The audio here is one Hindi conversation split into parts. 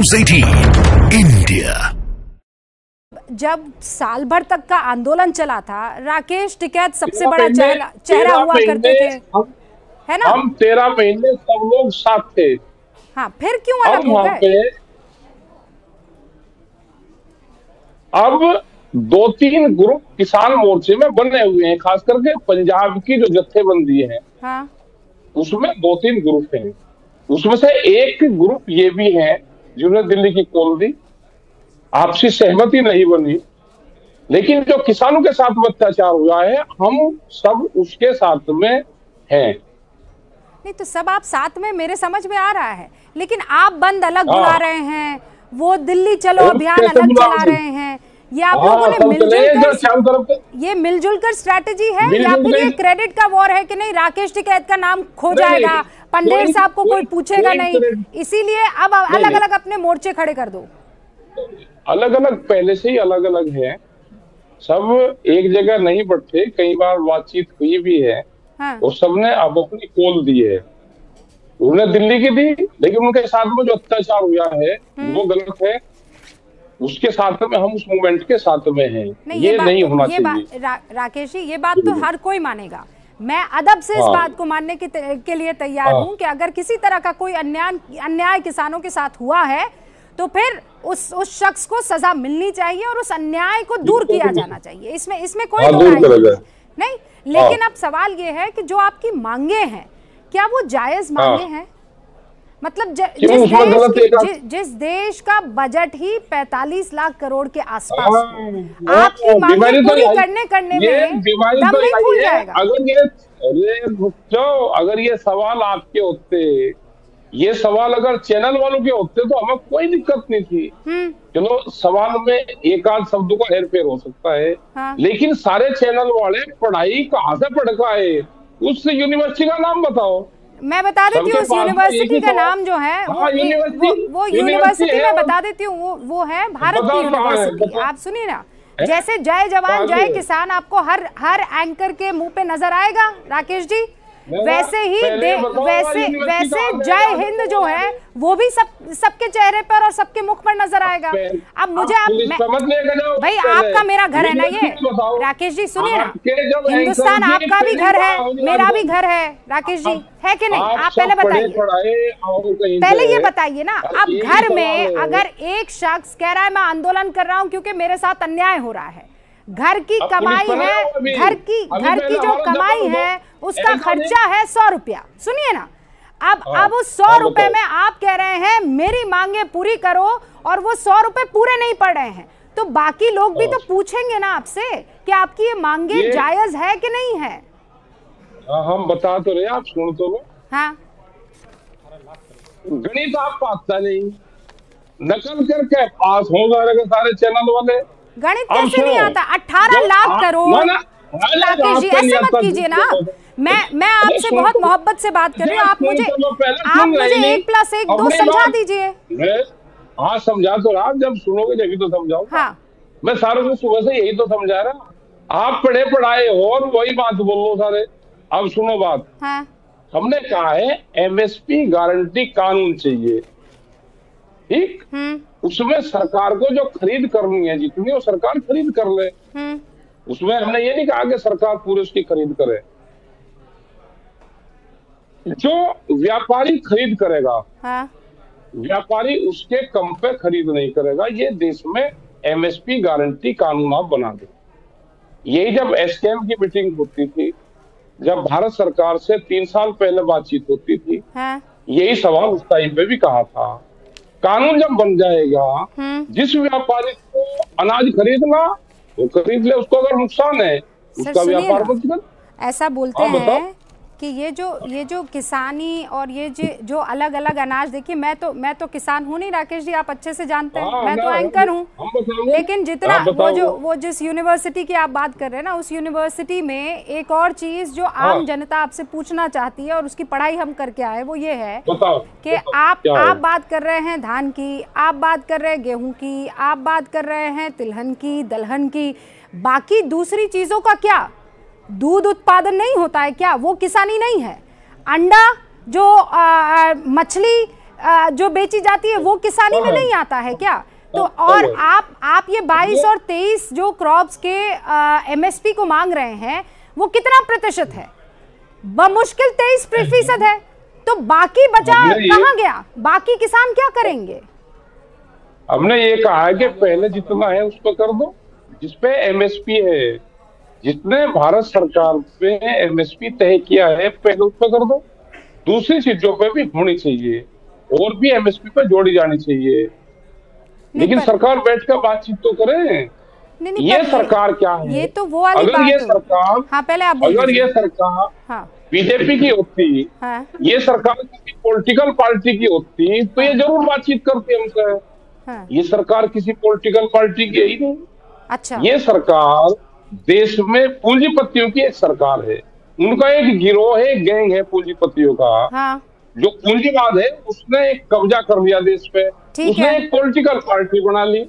News 18 India. जब साल भर तक का आंदोलन चला था, राकेश टिकैत सबसे बड़ा चेहरा हुआ करते थे, है ना? हम 13 महीने सब लोग साथ थे। हाँ, फिर क्यों अलग हो गए? अब 2-3 ग्रुप किसान मोर्चे में बने हुए हैं, खास करके पंजाब की जो जत्थेबंदी है, हाँ, उसमें 2-3 ग्रुप हैं। उसमें से एक ग्रुप ये भी है जिन्होंने दिल्ली की कॉल दी, आपसी सहमति नहीं बनी, लेकिन जो किसानों के साथ अत्याचार हुआ है हम सब उसके साथ में हैं। नहीं तो सब आप साथ में, मेरे समझ में आ रहा है, लेकिन आप बंद अलग बुला रहे हैं, वो दिल्ली चलो अभियान अलग चला रहे हैं। ये आप लोगों ने मिलजुल कर स्ट्रैटेजी है या फिर ये क्रेडिट का वॉर है कि नहीं राकेश टिकैत का नाम खो जाएगा, पंडेर साहब को कोई पूछेगा नहीं, इसीलिए अब अलग अलग अपने मोर्चे खड़े कर दो? अलग अलग पहले से ही अलग अलग है, सब एक जगह नहीं बैठे, कई बार बातचीत हुई भी है। हाँ। और सबने अब अपनी कॉल दी है, उन्होंने दिल्ली की दी, लेकिन उनके साथ में जो अत्याचार हुआ है वो गलत है, उसके साथ में हम उस मूवमेंट के साथ में हैं। ये नहीं होना चाहिए। राकेश जी, ये बात तो हर कोई मानेगा, मैं अदब से इस बात को मानने के लिए तैयार हूँ कि अगर किसी तरह का कोई अन्याय किसानों के साथ हुआ है तो फिर उस शख्स को सजा मिलनी चाहिए और उस अन्याय को दूर किया जाना चाहिए, इसमें कोई नहीं। लेकिन अब सवाल ये है कि जो आपकी मांगे हैं क्या वो जायज मांगे हैं? मतलब जिस देश का बजट ही 45 लाख करोड़ के आसपास, आपकी मांगे पूरी करने में दम नहीं फूल जाएगा? अगर ये सवाल आपके होते, ये सवाल अगर चैनल वालों के होते तो हमें कोई दिक्कत नहीं थी। चलो सवाल में एक आध शब्दों का हेरफेर हो सकता है, हाँ। लेकिन सारे चैनल वाले पढ़ाई कहाँ से पढ़ के आए, उस यूनिवर्सिटी का नाम बताओ। मैं बता देती हूँ, उस यूनिवर्सिटी का नाम जो है वो यूनिवर्सिटी मैं बता देती हूँ, वो है भारत की यूनिवर्सिटी। आप सुनिए ना, जैसे जय जवान जय किसान आपको हर एंकर के मुंह पे नजर आएगा राकेश जी, वैसे ही वैसे जय हिंद जो है वो भी सबके चेहरे पर और सबके मुख पर नजर आएगा। अब मुझे भाई आपका मेरा घर है ना ये राकेश जी, सुनिए ना, हिंदुस्तान आपका भी घर है, मेरा भी घर है राकेश जी, है कि नहीं? आप पहले बताइए, पहले ये बताइए ना, अब घर में अगर एक शख्स कह रहा है मैं आंदोलन कर रहा हूँ क्योंकि मेरे साथ अन्याय हो रहा है, घर की कमाई है, घर की जो कमाई है उसका खर्चा है 100 रुपया, सुनिए ना, अब उस 100 रुपए में आप कह रहे हैं मेरी मांगे पूरी करो और वो 100 रुपए पूरे नहीं पड़ रहे हैं, तो बाकी लोग भी तो पूछेंगे ना आपसे कि आपकी ये मांगे जायज है कि नहीं है? हम बता तो रहे, आप सुन तो लो। हाँ, गणित आपको आता नहीं, नकल करके पास हो जाएगा सारे चैनल वाले। गणित कैसे नहीं आता? 18 लाख करोड़ राकेश जी, ऐसे मत कीजिए ना, मैं आपसे बहुत मोहब्बत से बात कर रही हूँ, आप मुझे 1+1 2 समझा दीजिए। हाँ समझा तो रहा, जब सुनोगे जब तो समझाओ। हाँ। मैं सारों को सुबह से यही तो समझा रहा, आप पढ़े पढ़ाए हो और वही बात बोलो सारे। अब सुनो बात, हाँ। हमने कहा है एमएसपी गारंटी कानून चाहिए, ठीक? उसमें सरकार को जो खरीद करनी है जितनी वो सरकार खरीद कर ले, उसमें हमने ये नहीं कहा कि सरकार पूरे उसकी खरीद करे, जो व्यापारी खरीद करेगा, हाँ। व्यापारी उसके कम पे खरीद नहीं करेगा। ये देश में एमएसपी गारंटी कानून आप बना दे। यही जब एसकेएम की मीटिंग होती थी, जब भारत सरकार से 3 साल पहले बातचीत होती थी, हाँ। यही सवाल उस टाइम पे भी कहा था, कानून जब बन जाएगा, जिस व्यापारी को अनाज खरीदना वो खरीद ले, उसको अगर नुकसान है उसका व्यापार बंद कर। ऐसा बोलते हैं कि ये जो किसानी और ये जो अलग अलग अनाज, देखिए मैं तो किसान हूँ नहीं राकेश जी, आप अच्छे से जानते हैं, मैं तो एंकर हूँ, लेकिन जितना वो जिस यूनिवर्सिटी की आप बात कर रहे हैं ना, उस यूनिवर्सिटी में एक और चीज जो आम जनता आपसे पूछना चाहती है और उसकी पढ़ाई हम करके आए, वो ये है कि आप बात कर रहे हैं धान की, आप बात कर रहे हैं गेहूं की, आप बात कर रहे हैं तिलहन की, दलहन की, बाकी दूसरी चीजों का क्या? दूध उत्पादन नहीं होता है क्या? वो किसानी नहीं है? अंडा, जो मछली जो बेची जाती है वो किसानी में नहीं आता है क्या? तो और आप ये 22 और 23 जो क्रॉप्स के एमएसपी को मांग रहे हैं वो कितना प्रतिशत है? बमुश्किल 23% है। तो बाकी बचा कहाँ गया? बाकी किसान क्या करेंगे? हमने ये कहा है कि पहले जितना है उस पर कर दो, जिसपे एमएसपी है, जितने भारत सरकार पे एमएसपी तय किया है पहले उस पर कर दो। दूसरी चीजों पे भी होनी चाहिए और भी एमएसपी पे जोड़ी जानी चाहिए, लेकिन सरकार बैठकर बातचीत तो करे। ये सरकार क्या है? ये तो वो वाली अगर ये सरकार, हाँ, पहले आप अगर ये सरकार बीजेपी की होती, ये सरकार किसी पॉलिटिकल पार्टी की होती तो ये जरूर बातचीत करती हमसे। ये सरकार किसी पॉलिटिकल पार्टी की ही नहीं। अच्छा, ये सरकार देश में पूंजीपतियों की एक सरकार है, उनका एक गिरोह है, गैंग है पूंजीपतियों का। जो पूंजीवाद है उसने एक कब्जा कर लिया देश पे, उसने एक पॉलिटिकल पार्टी बना ली।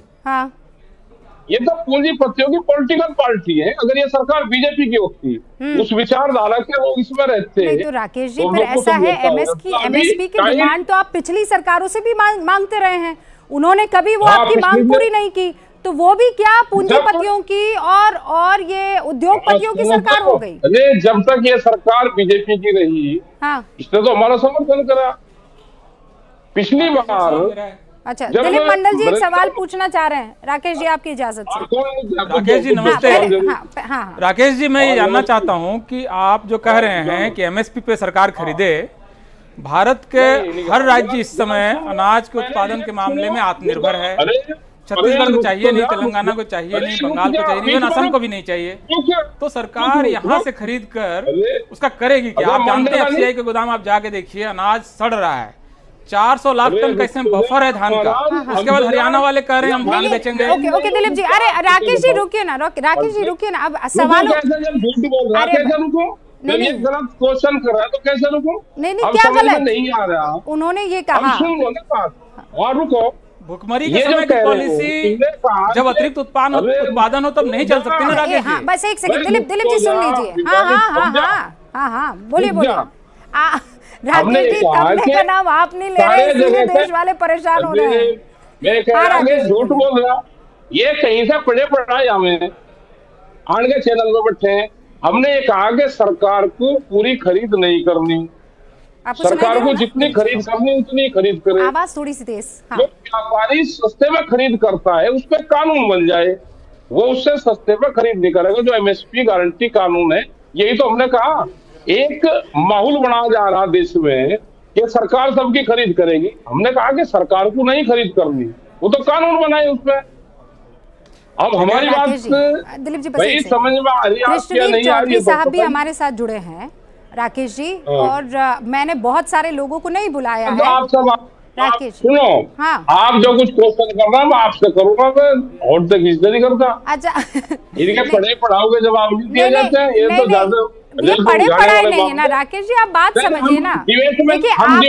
ये तो पूंजीपतियों की पॉलिटिकल पार्टी है। अगर ये सरकार बीजेपी की होती, उस विचारधारा के लोग इसमें रहते। नहीं तो राकेश जी, फिर ऐसा है एमएसपी की डिमांड तो आप पिछली सरकारों से भी मांगते रहे हैं, उन्होंने कभी वो आपकी मांग पूरी नहीं की, तो वो भी क्या पूंजीपतियों की और ये उद्योगपतियों की सरकार हो गई? अरे जब तक ये सरकार बीजेपी की रही, इसने तो हमारा समर्थन करा। पिछली बार अच्छा, दिलीप मंडल जी एक सवाल पूछना चाह रहे हैं, राकेश जी आपकी इजाजत से। राकेश जी नमस्ते। राकेश जी, मैं ये जानना चाहता हूँ कि आप जो कह रहे हैं कि एमएसपी पे सरकार खरीदे, भारत के हर राज्य इस समय अनाज के उत्पादन के मामले में आत्मनिर्भर है। छत्तीसगढ़ को चाहिए नहीं, तेलंगाना को चाहिए नहीं, बंगाल को चाहिए नहीं, असम को भी नहीं चाहिए, तो सरकार यहाँ से खरीद कर उसका करेगी क्या? आप जानते हैं एफसीआई के गोदाम आप जाके देखिए, अनाज सड़ रहा है। 400 लाख टन का इसमें बफर है धान का। उसके बाद हरियाणा वाले कह रहे हैं हम धान बेचेंगे। ओके दिलीप जी, अरे राकेश जी रुकिए ना, राकेश जी रुकिए ना। अब सवाल नहीं, गलत क्वेश्चन कर रहा है तो कैसे रुको? नहीं क्या गलत नहीं आ रहा, उन्होंने ये कहा। और रुको, भुखमरी के समय की पॉलिसी जब अतिरिक्त उत्पादन हो तब नहीं चल सकती ना राकेश जी? बस एक सेकंड, दिलीप जी सुन लीजिए। हाँ बोलिए। राकेश जी, कंपनी का नाम आप नहीं ले रहे, इसलिए देश वाले परेशान हो रहे हैं। मैं कह रहा हूँ झूठ बोल रहा, ये कहीं से पढ़े पढ़ाए हमें आन के चैनल में बैठे हैं। हमने ये कहा कि सरकार को पूरी खरीद नहीं करनी, सरकार को जितनी खरीद करनी उतनी खरीद करे। आवाज थोड़ी सी तेज। जो व्यापारी सस्ते में खरीद करता है उस पर कानून बन जाए, वो उससे सस्ते में खरीद नहीं करेगा। जो एमएसपी गारंटी कानून है, यही तो हमने कहा। एक माहौल बनाया जा रहा देश में कि सरकार सबकी खरीद करेगी। हमने कहा कि सरकार को नहीं खरीद करनी, वो तो कानून बनाए उसमें। अब हमारी बात दिलीप जी भाई समझ में आ रही है नहीं आ रही है? साहब भी हमारे साथ जुड़े हैं राकेश जी, और मैंने बहुत सारे लोगों को नहीं बुलाया है। आप सब राकेश सुनो, आप जो कुछ क्वेश्चन कर रहा मैं आपसे करूंगा, मैं और तक इससे नहीं करता। अच्छा, इनके पढ़े पढ़ाओगे जवाब नहीं दिए जाते हैं, ये तो ज्यादा ये पढ़े पढ़ाए नहीं है ना राकेश जी, आप बात समझिए ना। देखिए आप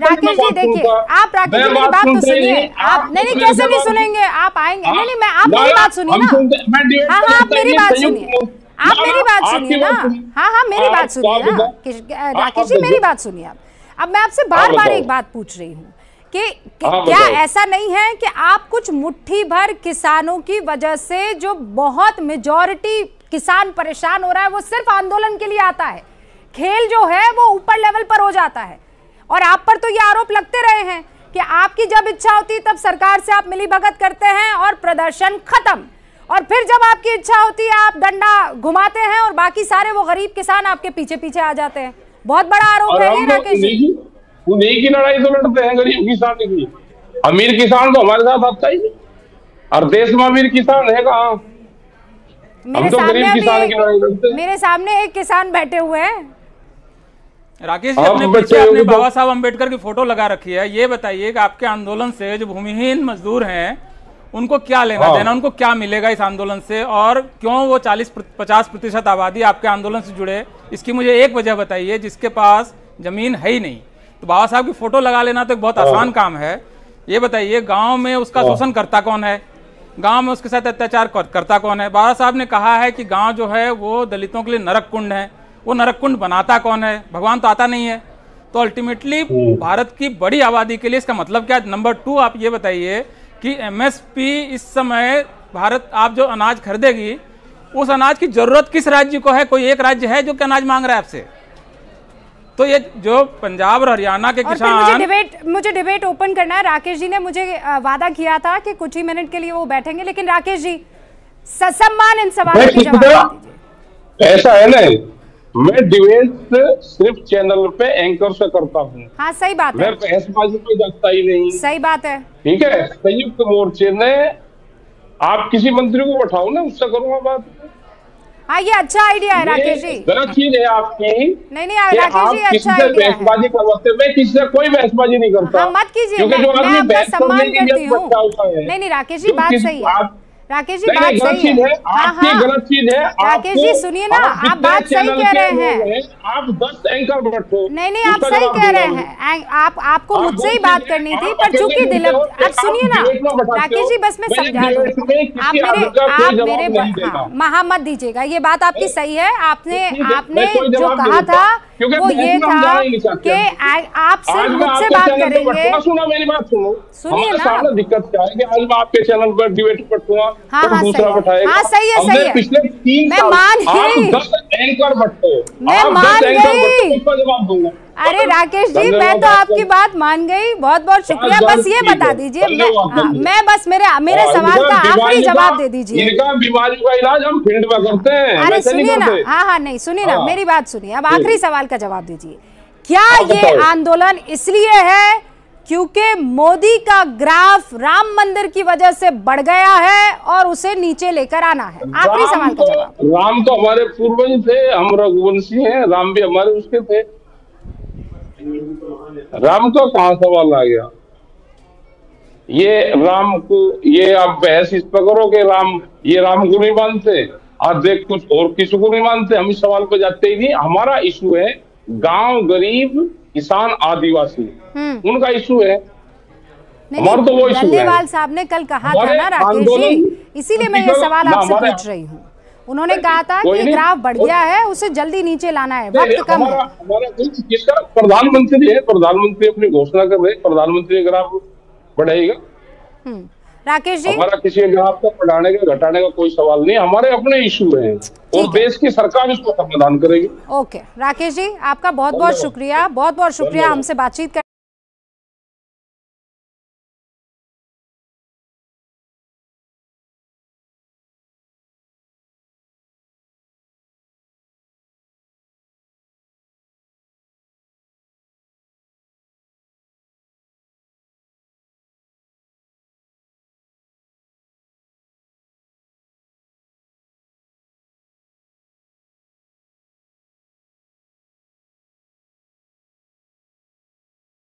राकेश जी, देखिए आप राकेश जी मेरी बात तो सुनिए। आप नहीं कैसे नहीं सुनेंगे, आप आएंगे। नहीं मैं आप मेरी बात सुनिए ना। हाँ आप मेरी बात सुनिए, आप मेरी बात सुनिए ना। हाँ मेरी बात सुनिए ना राकेश जी, मेरी बात सुनिए आप। अब मैं आपसे बार बार एक बात पूछ रही हूँ कि क्या ऐसा नहीं है कि आप कुछ मुट्ठी भर किसानों की वजह से जो बहुत मेजॉरिटी किसान परेशान हो रहा है, वो सिर्फ आंदोलन के लिए आता है, खेल जो है वो ऊपर लेवल पर हो जाता है। और आप पर तो ये आरोप लगते रहे हैं कि आपकी जब इच्छा होती तब सरकार से आप मिलीभगत करते हैं और प्रदर्शन खत्म, और फिर जब आपकी इच्छा होती है आप डंडा घुमाते हैं और बाकी सारे वो गरीब किसान आपके पीछे पीछे आ जाते हैं। बहुत बड़ा आरोप है ये राकेश जी। उन्हीं की लड़ाई तो लड़ते हैं गरीब किसान की, अमीर किसान तो हमारे साथ आता ही नहीं, और देश में अमीर किसान है कहाँ? हम तो गरीब किसान की लड़ाई लड़ते हैं। मेरे सामने एक किसान बैठे हुए हैं। राकेश जी, अपने पीछे आपने बाबा साहब अम्बेडकर की फोटो लगा रखी है। ये बताइए कि आपके आंदोलन से जो भूमिहीन मजदूर हैं उनको क्या लेना देना, उनको क्या मिलेगा इस आंदोलन से, और क्यों वो 40-50% आबादी आपके आंदोलन से जुड़े? इसकी मुझे एक वजह बताइए, जिसके पास जमीन है ही नहीं। तो बाबा साहब की फोटो लगा लेना तो एक बहुत आसान काम है। ये बताइए गांव में उसका शोषण करता कौन है, गांव में उसके साथ अत्याचार करता कौन है? बाबा साहब ने कहा है कि गांव जो है वो दलितों के लिए नरक कुंड है, वो नरक कुंड बनाता कौन है? भगवान तो आता नहीं है। तो अल्टीमेटली भारत की बड़ी आबादी के लिए इसका मतलब क्या? नंबर 2 आप ये बताइए कि एमएसपी इस समय भारत, आप जो अनाज खरीदेगी उस अनाज की जरूरत किस राज्य को है? कोई एक राज्य है जो कि अनाज मांग रहा है आपसे? तो ये जो पंजाब और हरियाणा के किसान, मुझे डिबेट ओपन करना है। राकेश जी ने मुझे वादा किया था कि कुछ ही मिनट के लिए वो बैठेंगे, लेकिन राकेश जी ससम्मान इन सवालों के जवाब दीजिए। ऐसा है ना, मैं डिबेट सिर्फ चैनल पे एंकर से करता हूँ। हाँ सही बात है, मैं बहसबाजी पे जाता ही नहीं। सही बात है, ठीक है। संयुक्त मोर्चे ने, आप किसी मंत्री को बैठाओ ना, उससे करूंगा बात। हाँ ये अच्छा आइडिया है राकेश जी। गलत चीज है आपकी। नहीं राकेश जी, अच्छा आइडिया है। बहसबाजी करवाते, मैं किसी से कोई बहसबाजी नहीं करता। हाँ मत कीजिए, मैं आपका सम्मान करती हूँ। नहीं राकेश जी, बात सही है। राकेश जी बात सही है। आपकी गलत चीज है। राकेश जी सुनिए ना, आप बात सही कह रहे हैं। आप 10 एंकर बैठो। नहीं आप सही कह रहे हैं। आपको मुझसे ही बात करनी थी, पर चूंकि दिल, आप सुनिए ना राकेश जी, बस मैं समझा दूं। आप मेरे महा मत दीजिएगा, ये बात आपकी सही है। आपने जो कहा था वो ये था कि आप सिर्फ मुझसे बात करेंगे। सुनो मेरी बात, सुनिए ना, दिक्कत क्या है कि आज मैं आपके चैनल पर डिबेट बैठूंगा, हाँ दूसरा बैठाएगा। हाँ सही है, पिछले 3 मैं मान गई, मैं मान गई। जवाब दूंगा। अरे राकेश जी, मैं तो आपकी बात मान गई, बहुत बहुत शुक्रिया। बस ये बता दीजिए, मैं बस मेरे सवाल का आखिरी जवाब दे दीजिए। बीमारी का इलाज हम फील्ड में करते हैं। अरे सुनिए ना, हाँ नहीं सुनिए ना, मेरी बात सुनिए। अब आखिरी सवाल का जवाब दीजिए। क्या ये आंदोलन इसलिए है क्योंकि मोदी का ग्राफ राम मंदिर की वजह से बढ़ गया है और उसे नीचे लेकर आना है? आखिरी सवाल का जवाब। राम तो हमारे पूर्वज थे, हम रघुवंशी हैं, राम भी हमारे उसके थे। राम का कहाँ सवाल आ गया? ये राम को, ये आप बहस इस पर करो कि ये राम को नहीं मानते, आज देख कुछ और किसी को नहीं मानते। हम इस सवाल पर जाते ही नहीं। हमारा इशू है गांव, गरीब, किसान, आदिवासी, उनका इशू है। हमारा तो वो इशू है। डल्लेवाल साहब ने कल कहा था ना राकेश जी, इसीलिए मैं ये सवाल आपसे पूछ रही हूँ। उन्होंने कहा था कि ग्राफ बढ़ गया है, उसे जल्दी नीचे लाना है, वक्त कम है। हमारा किसका? प्रधानमंत्री है, प्रधानमंत्री अपनी घोषणा कर रहे, प्रधानमंत्री ग्राफ बढ़ाएगा। राकेश जी, हमारा किसी ग्राफ को बढ़ाने का घटाने का कोई सवाल नहीं। हमारे अपने इशू हैं और देश की सरकार इसको समाधान करेगी। ओके राकेश जी, आपका बहुत बहुत शुक्रिया, बहुत बहुत शुक्रिया हमसे बातचीत